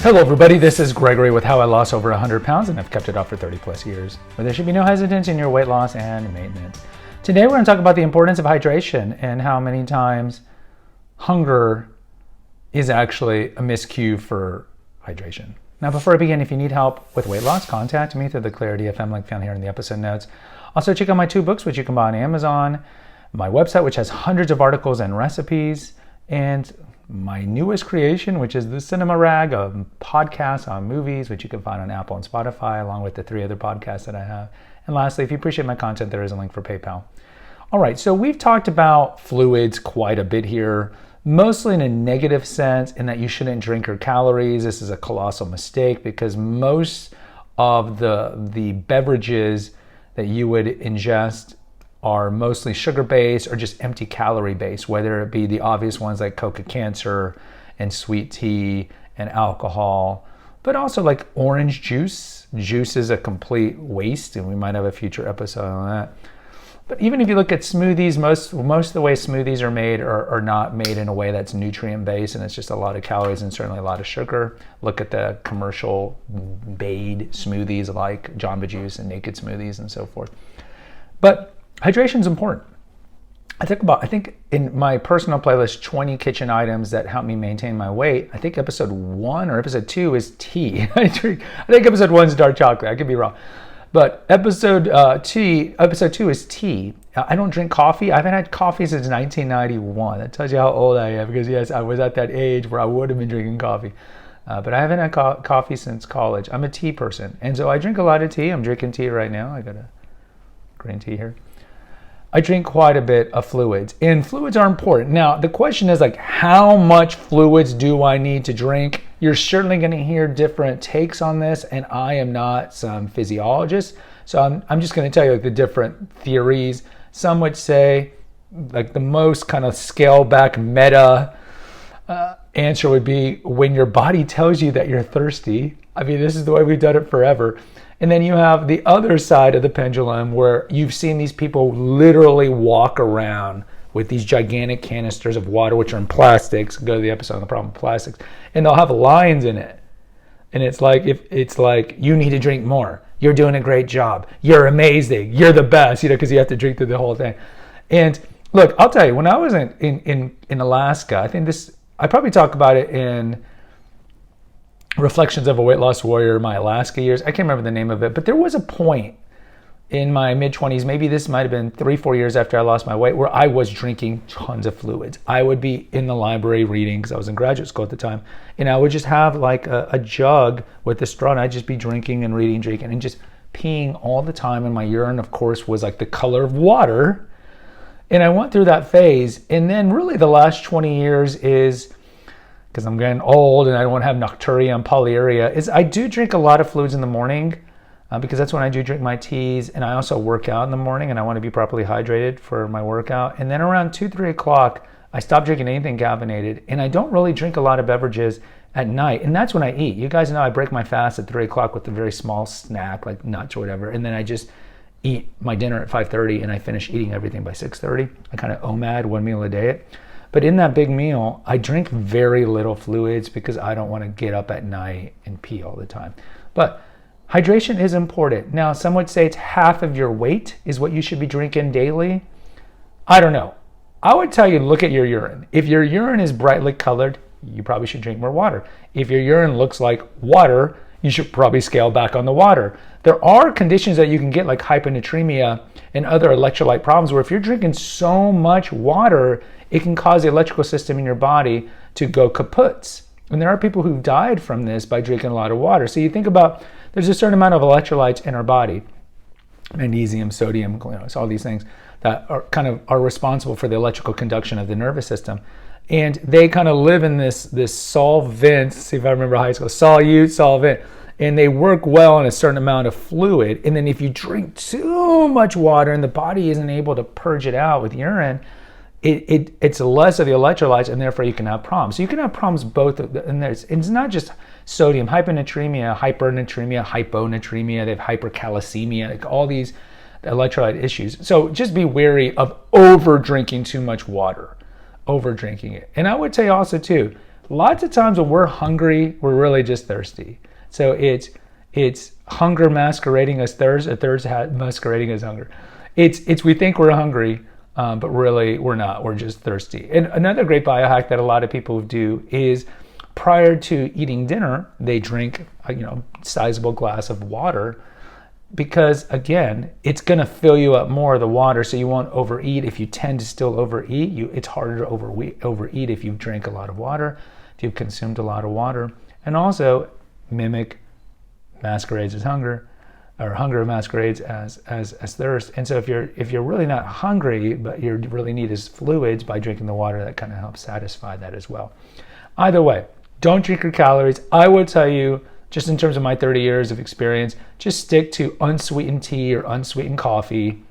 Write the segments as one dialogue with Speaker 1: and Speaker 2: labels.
Speaker 1: Hello everybody, this is Gregory with How I Lost Over 100 Pounds and I've kept it off for 30 plus years, where there should be no hesitance in your weight loss and maintenance. Today we're going to talk about the importance of hydration and how many times hunger is actually a miscue for hydration. Now before I begin, if you need help with weight loss, contact me through the Clarity FM link found here in the episode notes. Also check out my 2 books which you can buy on Amazon, my website which has hundreds of articles and recipes, and my newest creation, which is the Cinema Rag, of podcasts on movies, which you can find on Apple and Spotify, along with the 3 other podcasts that I have. And lastly, if you appreciate my content, there is a link for PayPal. All right, so we've talked about fluids quite a bit here, mostly in a negative sense, in that you shouldn't drink your calories. This is a colossal mistake because most of the beverages that you would ingest are mostly sugar-based or just empty calorie-based, whether it be the obvious ones like Coca Cancer and sweet tea and alcohol, but also like orange juice. Juice is a complete waste, and we might have a future episode on that. But even if you look at smoothies, most of the way smoothies are made are not made in a way that's nutrient-based, and it's just a lot of calories and certainly a lot of sugar. Look at the commercial made smoothies like Jamba Juice and Naked Smoothies and so forth. But hydration is important. I think in my personal playlist, 20 kitchen items that help me maintain my weight, I think episode 1 or episode 2 is tea. I think episode 1 is dark chocolate. I could be wrong. But episode 2 is tea. I don't drink coffee. I haven't had coffee since 1991. That tells you how old I am, because yes, I was at that age where I would have been drinking coffee. But I haven't had coffee since college. I'm a tea person. And so I drink a lot of tea. I'm drinking tea right now. I got a green tea here. I drink quite a bit of fluids, and fluids are important. Now, the question is like, how much fluids do I need to drink? You're certainly going to hear different takes on this, and I am not some physiologist, so I'm just going to tell you like the different theories. Some would say like the most kind of scale back meta answer would be when your body tells you that you're thirsty. I mean, this is the way we've done it forever. And then you have the other side of the pendulum where you've seen these people literally walk around with these gigantic canisters of water, which are in plastics. Go to the episode on the problem of plastics. And they'll have lines in it. And it's like, you need to drink more. You're doing a great job. You're amazing. You're the best, because you have to drink through the whole thing. And look, I'll tell you, when I was in Alaska, I probably talk about it in Reflections of a Weight Loss Warrior, my Alaska years. I can't remember the name of it, but there was a point in my mid-20s, maybe this might have been 3-4 years after I lost my weight, where I was drinking tons of fluids. I would be in the library reading, because I was in graduate school at the time, and I would just have like a jug with a straw, and I'd just be drinking and reading, and just peeing all the time, and my urine, of course, was like the color of water. And I went through that phase, and then really the last 20 years is, because I'm getting old and I don't want to have nocturia and polyuria, is I do drink a lot of fluids in the morning because that's when I do drink my teas, and I also work out in the morning and I want to be properly hydrated for my workout. And then around 2-3 o'clock, I stop drinking anything caffeinated, and I don't really drink a lot of beverages at night, and that's when I eat. You guys know I break my fast at 3 o'clock with a very small snack like nuts or whatever, and then I just eat my dinner at 5:30 and I finish eating everything by 6:30. I kind of OMAD, 1 meal a day. But in that big meal, I drink very little fluids because I don't want to get up at night and pee all the time. But hydration is important. Now, some would say it's half of your weight is what you should be drinking daily. I don't know. I would tell you, look at your urine. If your urine is brightly colored, you probably should drink more water. If your urine looks like water, you should probably scale back on the water. There are conditions that you can get like hyponatremia and other electrolyte problems where if you're drinking so much water, it can cause the electrical system in your body to go kaput. And there are people who've died from this by drinking a lot of water. So you think about, there's a certain amount of electrolytes in our body, magnesium, sodium, it's all these things that are responsible for the electrical conduction of the nervous system. And they kind of live in this solvent, see if I remember high school, solvent, and they work well in a certain amount of fluid. And then if you drink too much water and the body isn't able to purge it out with urine, it's less of the electrolytes, and therefore you can have problems. So you can have problems both, and it's not just sodium, hyponatremia, hyponatremia, they have hypercalcemia, like all these electrolyte issues. So just be wary of over drinking too much water, over drinking it. And I would say also too, Lots of times when we're hungry, we're really just thirsty. So it's hunger masquerading as thirst, or thirst masquerading as hunger. It's we think we're hungry, but really we're not. We're just thirsty. And another great biohack that a lot of people do is prior to eating dinner, they drink a sizable glass of water, because again, it's going to fill you up more, the water, so you won't overeat. If you tend to still overeat, it's harder to overeat if you've drank a lot of water, if you've consumed a lot of water. And also mimic masquerades as hunger, or hunger masquerades as thirst. And so if you're really not hungry, but you really need is fluids, by drinking the water, that kind of helps satisfy that as well. Either way, don't drink your calories. I would tell you, just in terms of my 30 years of experience, just stick to unsweetened tea or unsweetened coffee.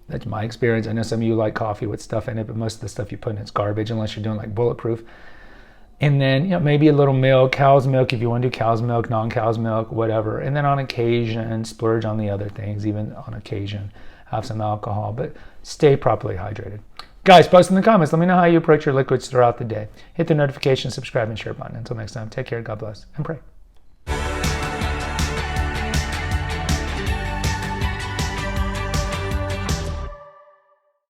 Speaker 1: That's my experience. I know some of you like coffee with stuff in it, but most of the stuff you put in it's garbage, unless you're doing like Bulletproof. And then maybe a little milk, cow's milk if you want to do cow's milk, non-cow's milk, whatever. And then on occasion, splurge on the other things, even on occasion, have some alcohol, but stay properly hydrated. Guys, post in the comments. Let me know how you approach your liquids throughout the day. Hit the notification, subscribe, and share button. Until next time, take care, God bless, and pray.